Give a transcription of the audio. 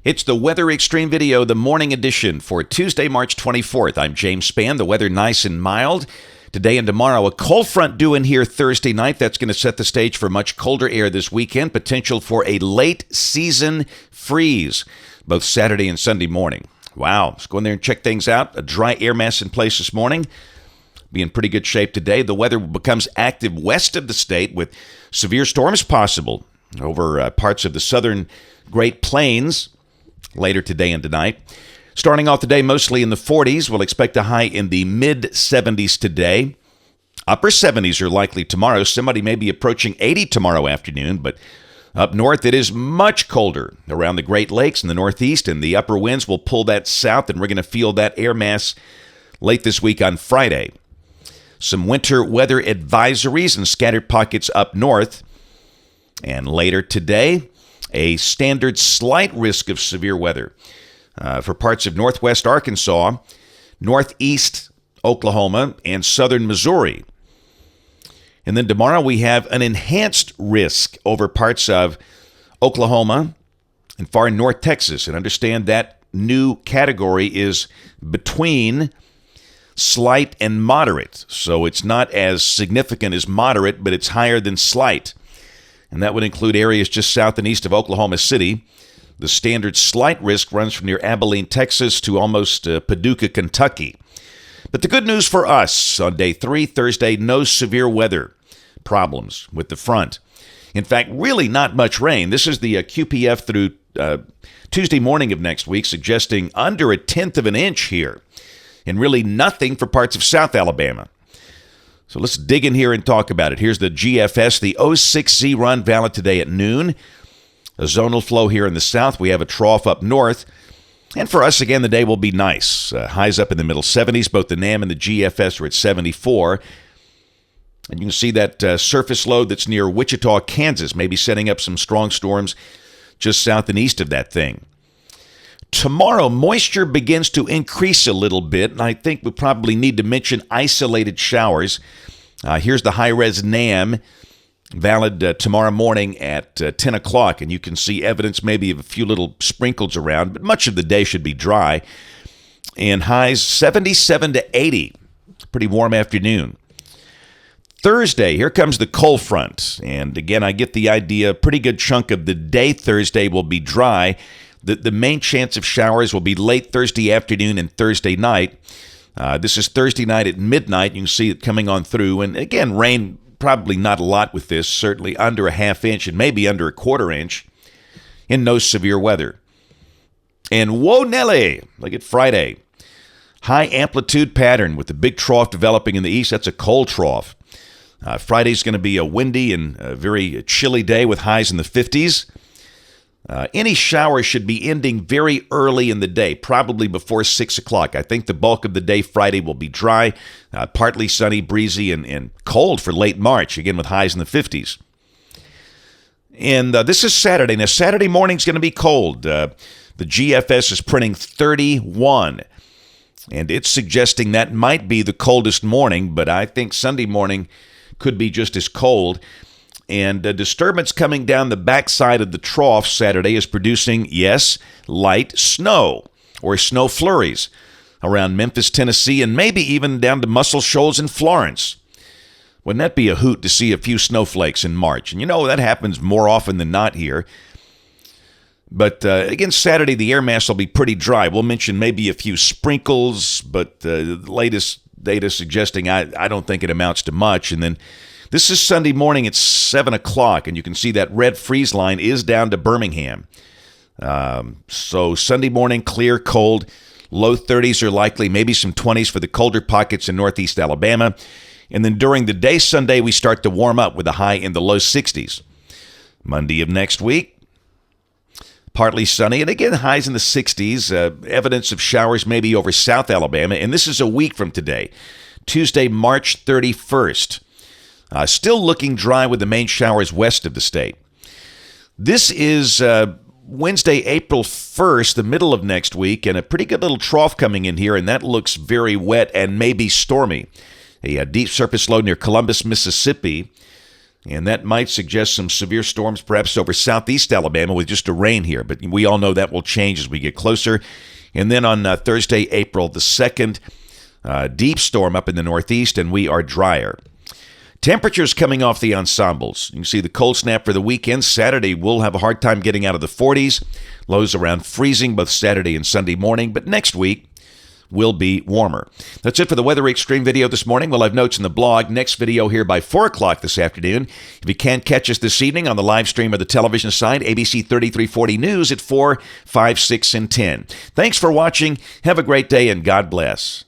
It's the Weather Extreme video, the morning edition for Tuesday, March 24th. I'm James Spann. The weather nice and mild. Today and tomorrow, a cold front due in here Thursday night. That's going to set the stage for much colder air this weekend. Potential for a late season freeze, both Saturday and Sunday morning. Wow. Let's go in there and check things out. A dry air mass in place this morning. Be in pretty good shape today. The weather becomes active west of the state with severe storms possible over parts of the southern Great Plains later today and tonight. Starting off the day mostly in the 40s. We'll expect a high in the mid-70s today. Upper 70s are likely tomorrow. Somebody may be approaching 80 tomorrow afternoon, but up north it is much colder around the Great Lakes in the northeast, and the upper winds will pull that south, and we're going to feel that air mass late this week on Friday. Some winter weather advisories in scattered pockets up north. And later today, a standard slight risk of severe weather for parts of northwest Arkansas, northeast Oklahoma, and southern Missouri. And then tomorrow we have an enhanced risk over parts of Oklahoma and far north Texas. And understand that new category is between slight and moderate. So it's not as significant as moderate, but it's higher than slight. And that would include areas just south and east of Oklahoma City. The standard slight risk runs from near Abilene, Texas to almost Paducah, Kentucky. But the good news for us on day 3, Thursday, no severe weather problems with the front. In fact, really not much rain. This is the QPF through Tuesday morning of next week, suggesting under a tenth of an inch here. And really nothing for parts of South Alabama. So let's dig in here and talk about it. Here's the GFS, the 06Z run valid today at noon. A zonal flow here in the south. We have a trough up north. And for us, again, the day will be nice. Highs up in the middle 70s. Both the NAM and the GFS are at 74. And you can see that surface low that's near Wichita, Kansas, maybe setting up some strong storms just south and east of that thing. Tomorrow, moisture begins to increase a little bit, and I think we probably need to mention isolated showers. Here's the high-res NAM, valid tomorrow morning at 10 o'clock, and you can see evidence maybe of a few little sprinkles around, but much of the day should be dry. And highs 77 to 80. Pretty warm afternoon. Thursday, here comes the cold front, and again, I get the idea. A pretty good chunk of the day Thursday will be dry. The main chance of showers will be late Thursday afternoon and Thursday night. This is Thursday night at midnight. You can see it coming on through. And again, rain, probably not a lot with this, certainly under a half inch and maybe under a quarter inch, and no severe weather. And whoa, Nelly, look at Friday. High amplitude pattern with the big trough developing in the east. That's a cold trough. Friday's going to be a windy and a very chilly day with highs in the 50s. Any shower should be ending very early in the day, probably before 6 o'clock. I think the bulk of the day Friday will be dry, partly sunny, breezy, and cold for late March, again with highs in the 50s. And this is Saturday. Now, Saturday morning's going to be cold. The GFS is printing 31, and it's suggesting that might be the coldest morning, but I think Sunday morning could be just as cold. And a disturbance coming down the backside of the trough Saturday is producing, yes, light snow or snow flurries around Memphis, Tennessee, and maybe even down to Muscle Shoals in Florence. Wouldn't that be a hoot to see a few snowflakes in March? And you know, that happens more often than not here. But again, Saturday, the air mass will be pretty dry. We'll mention maybe a few sprinkles, but the latest data suggesting I don't think it amounts to much. And then this is Sunday morning at 7 o'clock, and you can see that red freeze line is down to Birmingham. So Sunday morning, clear, cold, low 30s are likely, maybe some 20s for the colder pockets in northeast Alabama. And then during the day Sunday, we start to warm up with a high in the low 60s. Monday of next week, partly sunny, and again, highs in the 60s. Evidence of showers maybe over South Alabama, and this is a week from today, Tuesday, March 31st. Still looking dry with the main showers west of the state. This is Wednesday, April 1st, the middle of next week, and a pretty good little trough coming in here, and that looks very wet and maybe stormy. A deep surface low near Columbus, Mississippi And that might suggest some severe storms perhaps over southeast Alabama with just a rain here. But we all know that will change as we get closer. And then on Thursday, April the 2nd, deep storm up in the northeast, and we are drier. Temperatures coming off the ensembles. You can see the cold snap for the weekend. Saturday, we'll have a hard time getting out of the 40s. Lows around freezing both Saturday and Sunday morning. But next week will be warmer. That's it for the Weather Xtreme video this morning. We'll have notes in the blog. Next video here by 4 o'clock this afternoon. If you can't catch us this evening on the live stream or the television side, ABC 3340 News at 4, 5, 6, and 10. Thanks for watching. Have a great day, and God bless.